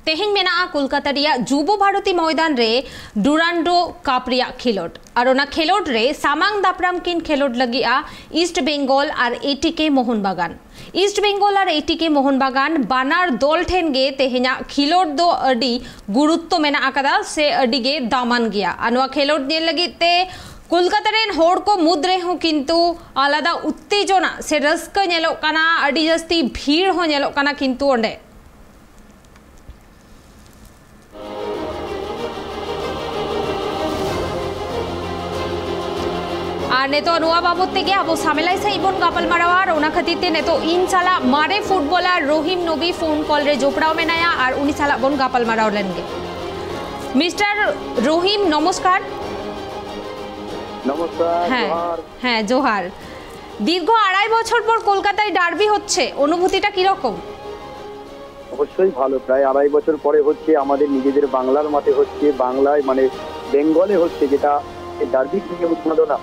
तेहें मेना कोलकाता रिया जुबो भारती मैदान रे डुरांडो कप रिया खेलोड और ओना खेलोड रे सामांग दापराम किन खेलोड लगिया ईस्ट बेंगल और एटीके मोहन बागान ईस्ट बेंगल और एटीके मोहन बागान बानार दल ठेन गे तेहेना खेलोड दो अडी गुरुत्व मेना आकादा से अडी गे दामान गया अनवा खेलोड नेल लगिते कोलकाता रेन होड़ को मुद्रे हो किंतु आलादा उत्तेजना से रस्क नेलो काना अडी जस्ती भीड़ हो नेलो काना किंतु ओंडे नेतो अनुवा बाबत तेगे आबो सामेलाई से इबन गापल मारावार ओना खतीते नेतो इन साला मारे फुटबॉलर रहीम नबी फोन कॉल रे जोपड़ाओ मेनाया और उनी साला बन गापल माराओ लेनगे मिस्टर रहीम नमस्कार। नमस्कार। जोहार। হ্যাঁ জোহার। দীর্ঘ 2.5 বছর পর কলকাতায় ডার্বি হচ্ছে, অনুভূতিটা কি রকম? অবশ্যই ভালো। প্রায় 2.5 বছর পরে হচ্ছে, আমাদের নিজেদের বাংলার মাঠে হচ্ছে, বাংলায় মানে বেঙ্গলে হচ্ছে, যেটা ডার্বি থেকে উন্মাদনা।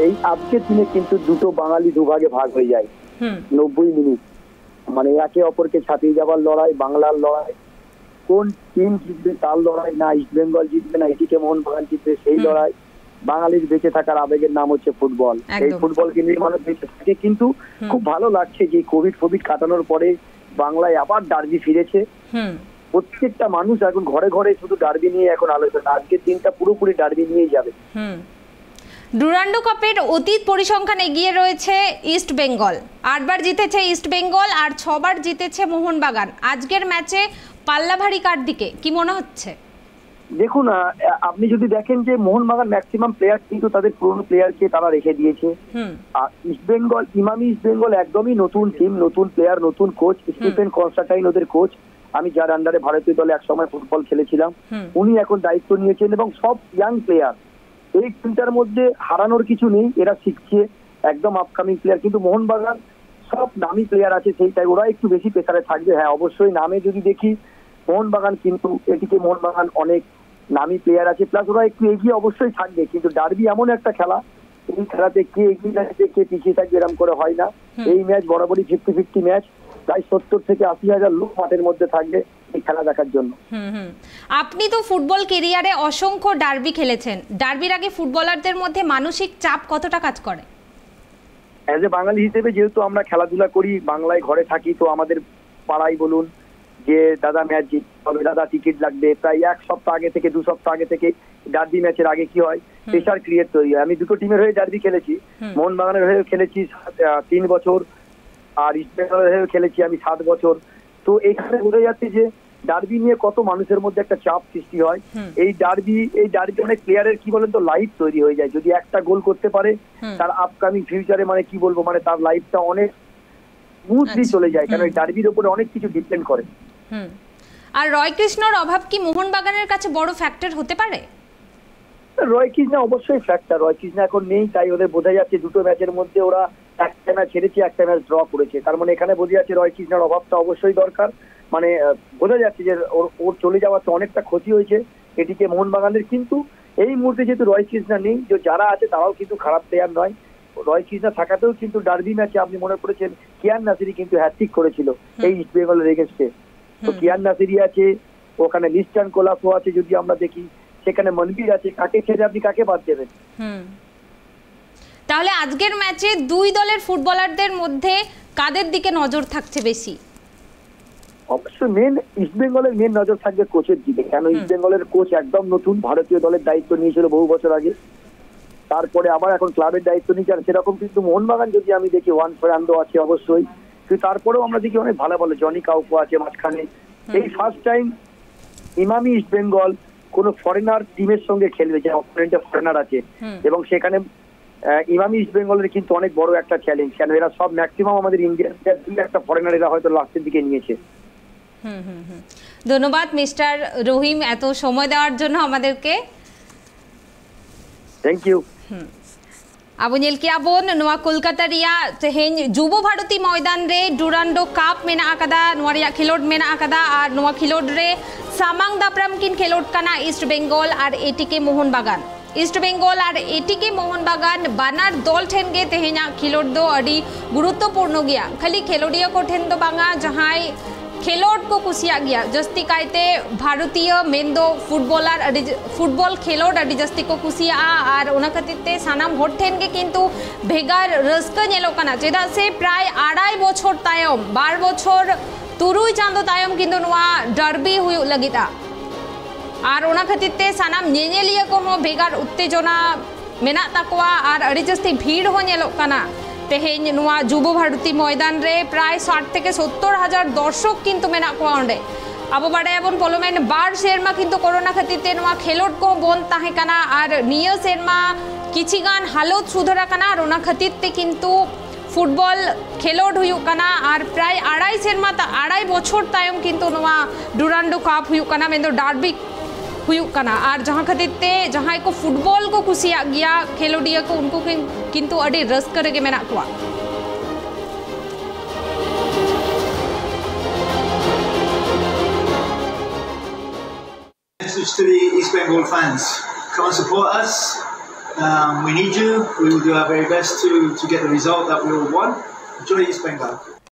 এই আজকের দিনে কিন্তু দুটো বাঙালি দুভাগে ভাগ হয়ে যায়। 90 মিনিট মানে একে অপরকে ছাপিয়ে যাবার লড়াই, বাংলার লড়াই, কোন টিম জিতবে তার লড়াই, না ইস্ট বেঙ্গল জিতবে না এটিকে মোহন বাগান জিতবে সেই লড়াই। বাঙালির বেঁচে থাকার আবেগের নাম হচ্ছে ফুটবল। এই ফুটবলকে নিয়ে মানুষ বেঁচে থাকে। কিন্তু খুব ভালো লাগছে যে কোভিড কাটানোর পরে বাংলায় আবার ডার্বি ফিরেছে। প্রত্যেকটা মানুষ এখন ঘরে ঘরে শুধু ডার্বি নিয়ে এখন আলোচনা। আজকের দিনটা পুরোপুরি ডার্বি নিয়েই যাবে। ডুরান্ডো কাপের অতীত পরিসংখ্যান এগিয়ে রয়েছে ইস্ট বেঙ্গল, 8 বার জিতেছে ইস্ট বেঙ্গল আর 6 বার জিতেছে মোহনবাগান। আজকের ম্যাচে পাল্লা ভারী কার দিকে কি মনে হচ্ছে? দেখুন, আপনি যদি দেখেন যে মোহনবাগান ম্যাক্সিমাম প্লেয়ার কিন্তু তাদের পুরনো প্লেয়ারকে তারা রেখে দিয়েছে। আর ইস্ট বেঙ্গল, ইমামি ইস্ট বেঙ্গল একদমই নতুন টিম, নতুন প্লেয়ার, নতুন কোচ। স্টিফেন কনস্টান্টাইন ওদের কোচ। আমি যার আন্ডারে ভারতীয় দলে একসময় ফুটবল খেলেছিলাম, উনি এখন দায়িত্ব নিয়েছেন এবং সব ইয়াং প্লেয়ার। এই টিমটার মধ্যে হারানোর কিছু নেই, এরা শিখছে, একদম আপকামিং প্লেয়ার। কিন্তু মোহনবাগান সব নামি প্লেয়ার আছে, সেইটাই ওরা একটু বেশি প্রেসারে থাকবে। হ্যাঁ, অবশ্যই নামে যদি দেখি মোহনবাগান, কিন্তু এটিকে মোহনবাগান অনেক নামি প্লেয়ার আছে, প্লাস ওরা একটু এগিয়ে অবশ্যই থাকবে। কিন্তু ডার্বি এমন একটা খেলা, এই খেলাতে কে এগিয়ে থাকবে কে পিছিয়ে থাকবে এরকম করে হয় না। এই ম্যাচ বরাবরই 50-50 ম্যাচ। প্রায় 70 থেকে 80,000 লোক মাঠের মধ্যে থাকবে এই খেলা দেখার জন্য। আপনি তো ফুটবল ক্যারিয়ারে অসংখ্য ডার্বি খেলেছেন, ডার্বির আগে ফুটবলারদের মধ্যে মানসিক চাপ কতটা কাজ করে? অ্যাজ এ বাঙালি হিসেবে যেহেতু আমরা খেলাধুলা করি, বাংলায় ঘরে থাকি, তো আমাদের পাড়ায় বলুন যে দাদা ম্যাচ জিততে হবে, দাদা টিকিট লাগবে, প্রায় 1 সপ্তাহ আগে থেকে 2 সপ্তাহ আগে থেকে ডার্বি ম্যাচের আগে কি হয়, প্রেশার ক্রিয়েট তৈরি হয়। আমি দুটো টিমের হয়ে ডার্বি খেলেছি, মোহনবাগানের হয়ে খেলেছি 3 বছর, আর ইস্ট বেঙ্গলের হয়ে খেলেছি আমি 7 বছর। তো এইখানে বোঝা যাচ্ছে যে ডার্বি নিয়ে কত মানুষের মধ্যে একটা চাপ সৃষ্টি হয়। এই ডার্বি অনেক প্লেয়ারের কি বলেন তো লাইফ তৈরি হয়ে যায়। যদি একটা গোল করতে পারে, তার আপকামিং ফিউচারে মানে কি বলবো, মানে তার লাইফটা অনেক স্মুথলি চলে যায়, কারণ এই ডার্বির উপরে অনেক কিছু ডিপেন্ড করে। আর রয় কৃষ্ণর অভাব কি মোহনবাগানের কাছে বড় ফ্যাক্টর হতে পারে? রয় কৃষ্ণ অবশ্যই ফ্যাক্টর। রয় কৃষ্ণ এখন নেই, তাই ওদের বোঝা যাচ্ছে দুটো ম্যাচের মধ্যে ওরা একটা ম্যাচ হেরেছে, একটা ম্যাচ ড্র করেছে। তার মানে এখানে বোঝা যাচ্ছে রয় কৃষ্ণের অভাবটা অবশ্যই দরকার। মানে বোঝা যাচ্ছে যে ওর চলে যাওয়াতে অনেকটা ক্ষতি হয়েছে এটিকে মোহনবাগানের। কিন্তু এই মুহূর্তে যেহেতু রয় কৃষ্ণ নেই, যে যারা আছে তারাও কিন্তু খারাপ প্লেয়ার নয়। রয় কৃষ্ণ থাকাতেও কিন্তু ডার্বি ম্যাচে আপনি মনে করেছেন কিয়ান নাসিরি কিন্তু হ্যাট্রিক করেছিল এই ইস্ট বেঙ্গলের এগেইনস্টে। তো কিয়ান নাসিরি আছে, ওখানে লিস্টান কোলাফো আছে, যদি আমরা দেখি সেখানে মনবীর আছে, কাকে ছেড়ে আপনি কাকে বাদ দেবেন? তাহলে আজকের ম্যাচে দুই দলের ফুটবলারদের মধ্যে কাদের দিকে নজর থাকছে বেশি? অবশ্যই ইস্ট বেঙ্গলের মেন নজর থাকবে কোচের দিকে। কেন, ইস্ট বেঙ্গলের কোচ একদম নতুন, ভারতীয় দলের দায়িত্ব নিয়েছিল বহু বছর আগে, তারপরে আবার এখন ক্লাবের দায়িত্ব নিয়েছে। আর সেরকম কিন্তু মোহনবাগান যদি আমি দেখি, ওয়ান ফেরান্দো আছে অবশ্যই, কিন্তু তারপরেও আমরা দেখি অনেক ভালো ভালো জনি কাউকো আছে মাঝখানে। এই first time Emami east Bengal কোন ফরেনার টিমের সঙ্গে খেলবে, যে অপোনেন্টে ফরেনার আছে, এবং সেখানে ইমামি ইস্ট বেঙ্গলের কিন্তু অনেক বড় একটা চ্যালেঞ্জ। কেন এরা সব ম্যাক্সিমাম আমাদের ইন্ডিয়ান একটা ফরেনার এরা হয়তো লাস্টের দিকে নিয়েছে। ধন্যবাদ মিস্টার রহিম এত সময় দেওয়ার জন্য আমাদেরকে। Thank you. Abo nyel ki abon noa Kolkata riya tehen Jubo Bharati मैदान रे डुरांडो कप मेना akada noa riya khilod mena akada ar noa khilod re samang dapram kin khilod kana East Bengal ar ATK Mohon Bagan East Bengal আর ATK Mohun Bagan বানার দল ঠেন গে তেহেনা খিলোড দো আডি গুরুত্বপূর্ণ গিয়া খালি খেলোডিয়া को ठेन दो बांगा जहां खेलोड को कुसिया गया जस्ती कायते भारतीय मेन दो फुटबॉलर फुटबॉल खेलोड अडी जस्ती को कुसिया और ओना खातिरते सानाम होर ठेन के किंतु भेगार रस्का नेलो कना चेदा से प्राय 2.5 बछर तायम 12 बछर तुरुई चांदो तायम किंतु नोआ डर्बी हुयु लगिता और ओना खातिरते सानाम नेनेलिया को हो भेगार उत्तेजना मेना ताकवा और अडी जस्ती भीड़ हो नेलो कना तेहेन नुआ जुबो भारती मैदान रे प्राय 60 থেকে 70 হাজার दर्शक किंतु मेना को ओंडे अब बाडायाबन पलोमेन बार सेरमा किंतु कोरोना खातिरते नुआ खेलोड को बंद ताहे कना और निया सेरमा किछिगान हालत सुधरा कना और ओना खातिरते किंतु फुटबॉल खेलोड हुयु कना और प्राय 2.5 सेरमा 2.5 बछर तायम किंतु नुआ डुरांडो कप हुयु कना मेन दो डार्बी हुयुक कना और जहाँ खातिरते जहाँ को फुटबॉल को कुसिया गया खेलोडिया को उनको किंतु अड़ी रस्का रेगे मेना कुआ Message to the East Bengal fans: come and support us. We need you. We will do our very best to get the result that we all want. Enjoy East Bengal.